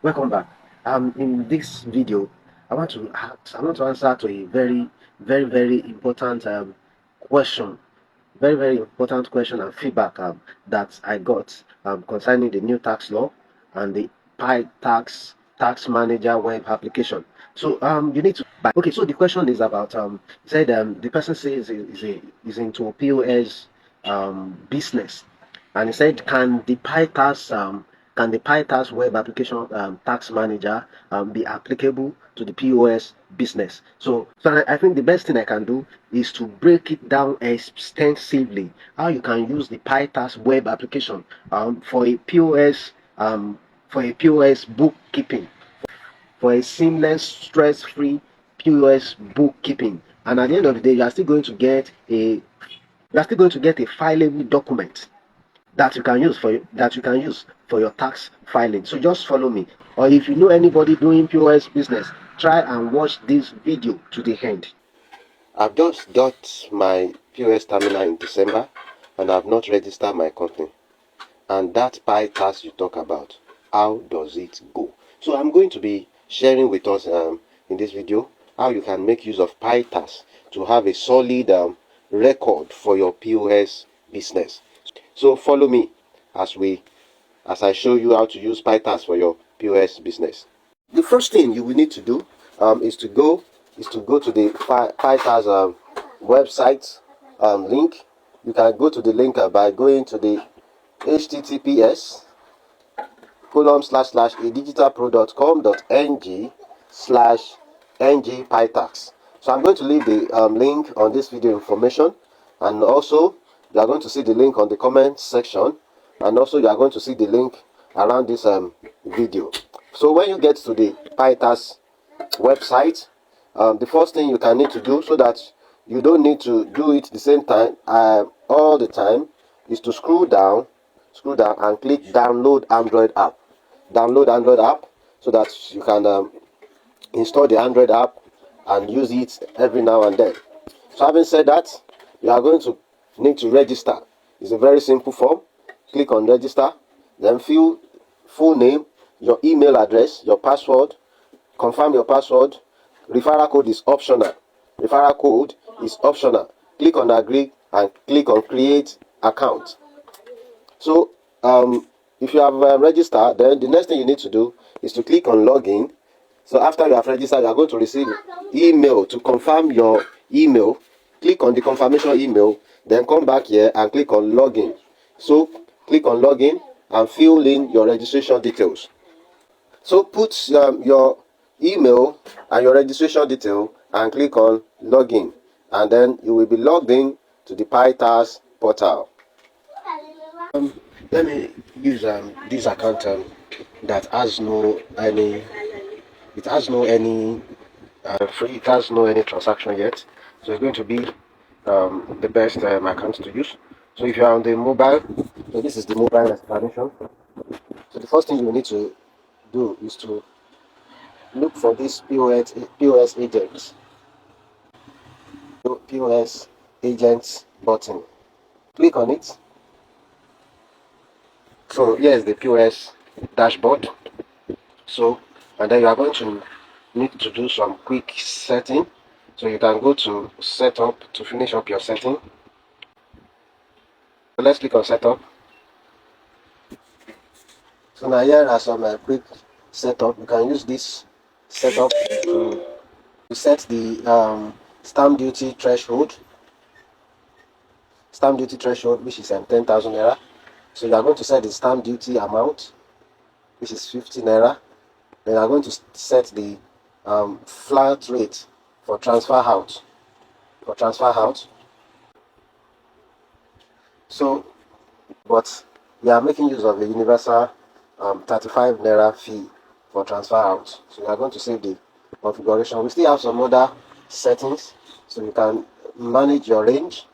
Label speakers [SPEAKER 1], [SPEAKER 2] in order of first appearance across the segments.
[SPEAKER 1] Welcome back. In this video, I want to answer to a very important question, very important question and feedback that I got concerning the new tax law and the Pi tax manager web application. So you need to buy. Okay, so the question is about said the person says is into POS business, and he said can the PyTax web application tax manager be applicable to the POS business? So I think the best thing I can do is to break it down extensively. How you can use the PyTax web application for a POS bookkeeping, for a seamless, stress-free POS bookkeeping. And at the end of the day, you are still going to get a fileable document that you can use for your tax filing. So just follow me. Or if you know anybody doing POS business, try and watch this video to the end.
[SPEAKER 2] I've just got my POS terminal in December and I've not registered my company. And that pie tax you talk about, how does it go? So I'm going to be sharing with us in this video how you can make use of pie tax to have a solid record for your POS business. So follow me as I show you how to use pie tax for your POS business. The first thing you will need to do is to go to the pie tax website link. You can go to the link by going to the https://adigitalpro.com.ng/ng PyTax. So I'm going to leave the link on this video information, and also you are going to see the link on the comment section, and also you are going to see the link around this video. So when you get to the PyTax website, the first thing you can need to do, so that you don't need to do it the same time all the time, is to scroll down and click download Android app. Download Android app so that you can install the Android app and use it every now and then. So having said that, you are going to need to register. It's a very simple form. Click on register, then fill full name, your email address, your password, confirm your password. Referral code is optional. Click on agree and click on create account. So if you have registered, then the next thing you need to do is to click on login. So after you have registered, you are going to receive email to confirm your email. Click on the confirmation email, then come back here and click on login. So click on login and fill in your registration details. So put your email and your registration detail and click on login, and then you will be logged in to the PyTax portal.
[SPEAKER 1] Let me use this account that has no any it has no any free it has no any transaction yet, so it's going to be the best account to use. So if you are on the mobile, so this is the mobile explanation. So the first thing you need to do is to look for this POS agent POS agents button. Click on it. So here is the POS dashboard. So, and then you are going to need to do some quick setting. So you can go to setup to finish up your setting. So let's click on setup. So now here are some quick setup. You can use this setup to set the stamp duty threshold. Stamp duty threshold, which is 10,000 naira. So you are going to set the stamp duty amount, which is 50 naira. Then you are going to set the flat rate for transfer out. So, but we are making use of the universal 35 naira fee for transfer out. So we are going to save the configuration. We still have some other settings, so you can manage your range.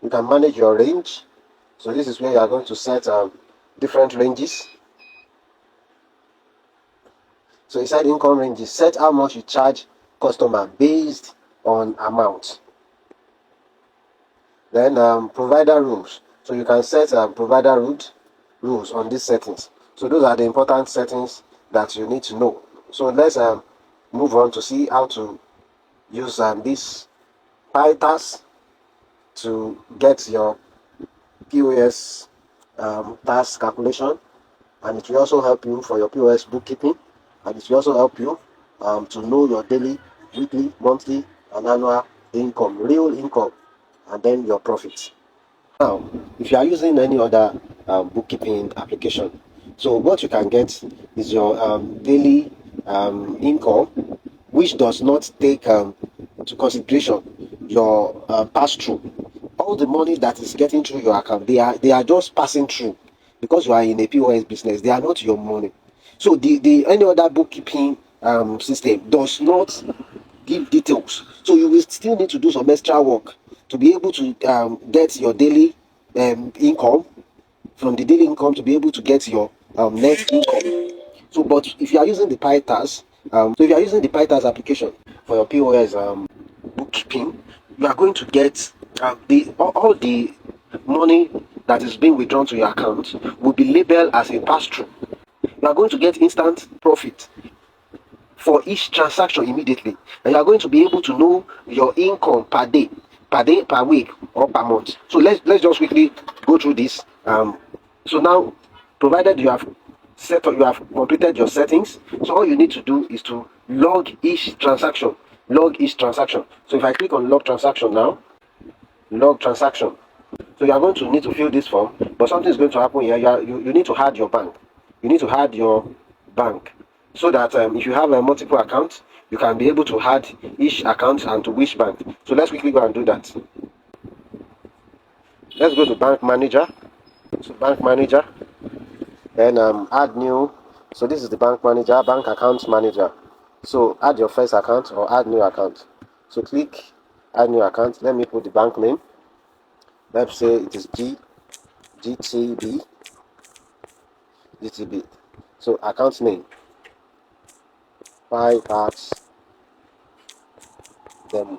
[SPEAKER 1] You can manage your range. So this is where you are going to set different ranges. So inside income ranges, set how much you charge customer based on amount. Then provider rules.
[SPEAKER 2] So you can set provider rules on these settings. So those are the important settings that you need to know. So let's move on to see how to use this PyTask to get your POS task calculation, and it will also help you for your POS bookkeeping, and it will also help you to know your daily, weekly, monthly, and annual income, real income, and then your profits. Now, if you are using any other bookkeeping application, so what you can get is your daily income, which does not take to consideration your pass-through. All the money that is getting through your account, they are just passing through because you are in a POS business. They are not your money. So the any other bookkeeping system does not give details. So you will still need to do some extra work to be able to get your daily income, from the daily income to be able to get your net income. So, but if you are using the PyTask, so if you are using the PyTask application for your POS bookkeeping, you are going to get all the money that is being withdrawn to your account will be labeled as a pass-through. You are going to get instant profit for each transaction immediately, and you are going to be able to know your income per day, per week, or per month. So let's just quickly go through this. So now, provided you have you have completed your settings, so all you need to do is to log each transaction. Log each transaction. So if I click on log transaction now, log transaction. So you are going to need to fill this form, but something is going to happen here. You need to add your bank. You need to add your bank, so that if you have a multiple account, you can be able to add each account and to which bank. So let's quickly go and do that. Let's go to bank manager. So bank manager, then add new. So this is the bank manager, bank account manager. So add your first account or add new account. So click add new account. Let me put the bank name. Let's say it is GTB. GTB. So account name, five parts, then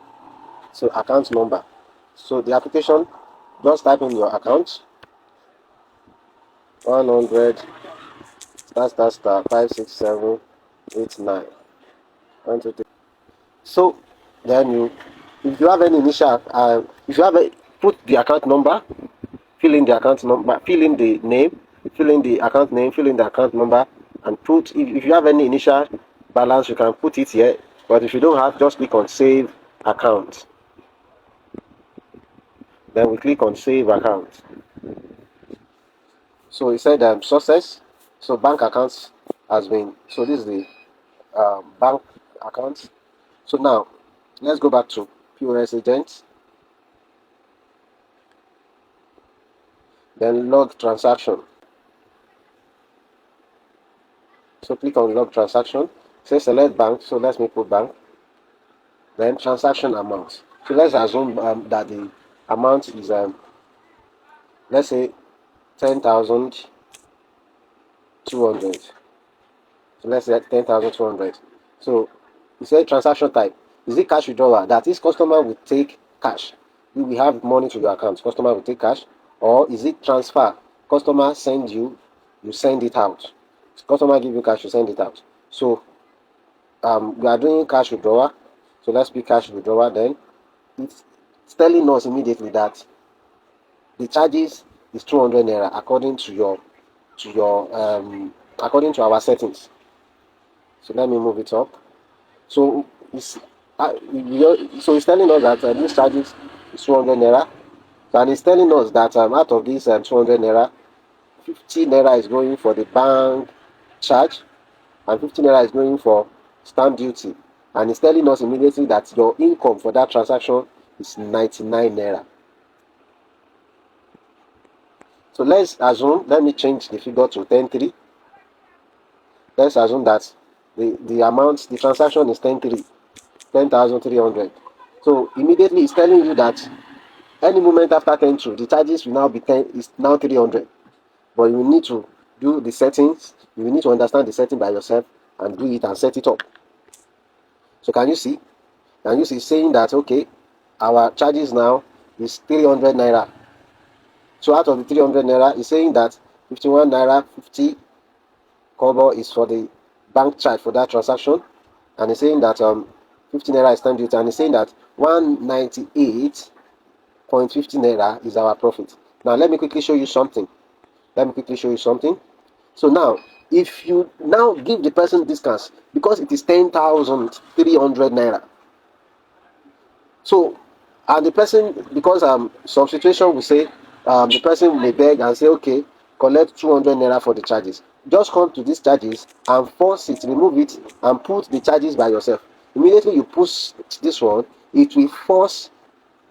[SPEAKER 2] so account number. So the application, just type in your account 100 star 56789 123. So then if you have any initial if you have put the account number, fill in the account number, fill in the name, fill in the account name, fill in the account number, and put, if you have any initial balance, you can put it here. But if you don't have, just click on save account. Then we click on save account. So it said success. So bank accounts has been, so this is the bank account. So now let's go back to POS agent, then log transaction. So click on log transaction. Say select bank. So let me put bank. Then transaction amount. So let's assume that the amount is let's say 10,200. So let's say 10,200. So we say transaction type. Is it cash withdrawal? That is, customer will take cash. You will have money to your account. Customer will take cash. Or is it transfer? Customer send you, you send it out. Customer give you cash, you send it out. So we are doing cash withdrawal. So let's pick cash withdrawal. Then it's telling us immediately that the charges is 200 naira according to your according to our settings. So let me move it up. So it's so it's telling us that this charges is 200 naira, and it's telling us that out of this 200 naira, 50 naira is going for the bank charge, and 50 naira is going for stamp duty, and it's telling us immediately that your income for that transaction is 99 naira. So let's assume, let me change the figure to 10,3. Let's assume that the amount, the transaction is 10,300. So immediately it's telling you that any moment after 10,2, the charges will now be 10, is now 300. But you need to do the settings, you need to understand the setting by yourself and do it and set it up. So can you see? Saying that okay, our charges now is 300 naira. So out of the 300 naira, it's saying that 51 naira 50 kobo is for the bank charge for that transaction, and it's saying that 50 naira is stamp duty, and it's saying that 198.50 naira is our profit. Now let me quickly show you something. So now, if you now give the person discounts because it is 10,300 naira. So, and the person, because some situation will say, the person may beg and say, okay, collect 200 naira for the charges. Just come to these charges and force it, remove it, and put the charges by yourself. Immediately you push this one, it will force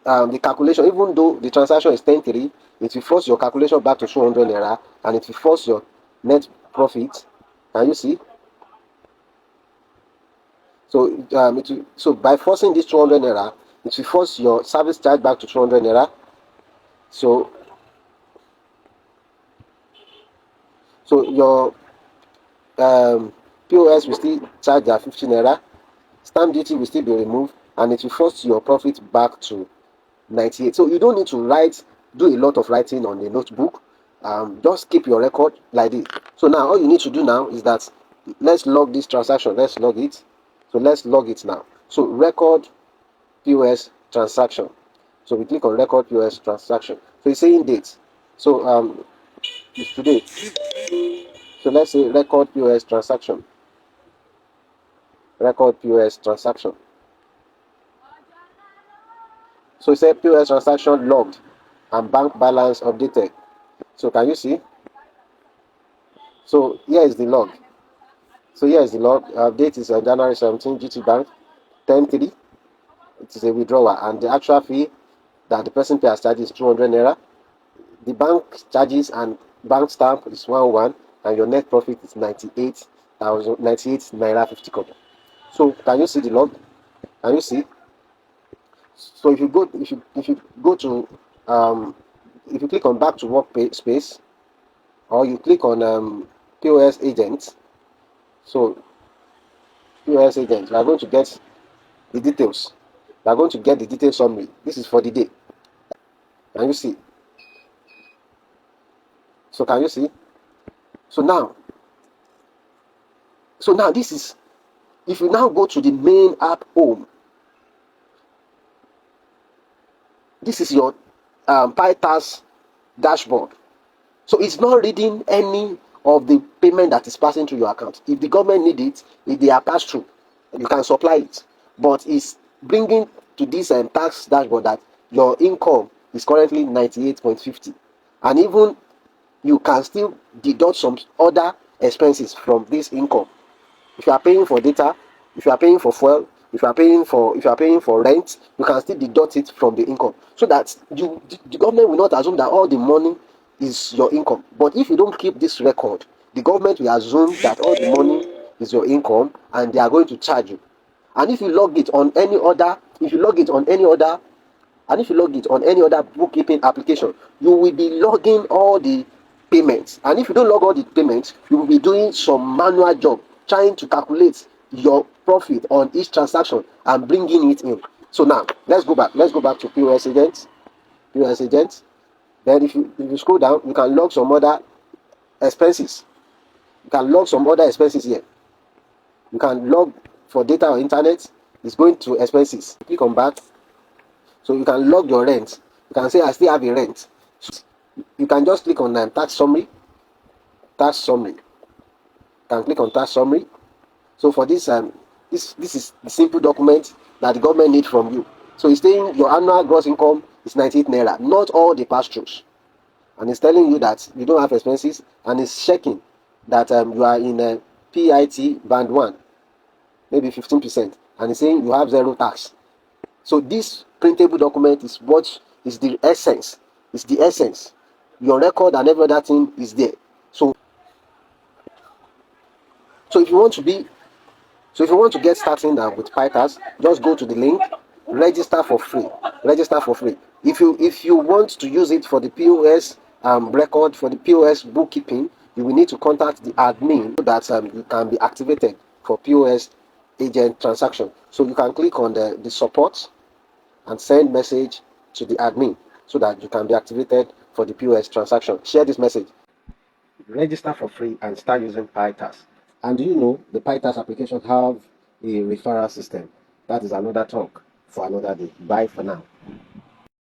[SPEAKER 2] the calculation, even though the transaction is 10.3, it will force your calculation back to 200 naira, and it will force your net profit. Can you see? So so by forcing this 200 naira, it will force your service charge back to 200 naira. So your POS will still charge at 50 naira. Stamp duty will still be removed, and it will force your profit back to 98. So you don't need to do a lot of writing on the notebook. Just keep your record like this. So now all you need to do now is that let's log this transaction. Let's log it. So let's log it now. So record POS transaction. So we click on record POS transaction. So it's saying date. So it's today. So let's say record POS transaction. Record POS transaction. So it says POS transaction logged and bank balance updated. So can you see? So here is the log. So here is the log. Date is January 17, GT Bank, 10.3. It is a withdrawal, and the actual fee that the person pays as charges is 200 naira. The bank charges and bank stamp is 101, and your net profit is 98 naira 50 kobo. So can you see the log? Can you see? So if you go to if you click on back to work space, or you click on POS agent. So POS agent, you are going to get the details. You are going to get the details summary. This is for the day. Can you see? So can you see? So now this is, if you now go to the main app home, this is your PyTax dashboard. So it's not reading any of the payment that is passing through your account. If the government need it, if they are passed through, you can supply it. But it's bringing to this tax dashboard that your income is currently 98.50, and even you can still deduct some other expenses from this income. If you are paying for data, if you are paying for fuel, if you are paying for rent, you can still deduct it from the income, so that the government will not assume that all the money is your income. But if you don't keep this record, the government will assume that all the money is your income, and they are going to charge you. And if you log it on any other, bookkeeping application, you will be logging all the payments. And if you don't log all the payments, you will be doing some manual job trying to calculate your profit on each transaction and bringing it in. So now let's go back to POS agent. Then if you scroll down, you can log some other expenses. Here. You can log for data or internet. It's going to expenses. Click on back. So you can log your rent. You can say I still have a rent. So you can just click on tax summary. You can click on tax summary. So for this this is the simple document that the government needs from you. So it's saying your annual gross income is 98 naira, not all the pass-throughs. And it's telling you that you don't have expenses, and it's checking that you are in a PIT band 1, maybe 15%, and it's saying you have zero tax. So this printable document is what is the essence. Your record and every other thing is there. So if you want to get starting with PyTax, just go to the link, register for free. If you want to use it for the POS record, for the POS bookkeeping, you will need to contact the admin so that you can be activated for POS agent transaction. So you can click on the support and send message to the admin so that you can be activated for the POS transaction. Share this message.
[SPEAKER 1] Register for free and start using PyTax. And do you know the PyTax application have a referral system? That is another talk for another day. Bye for now.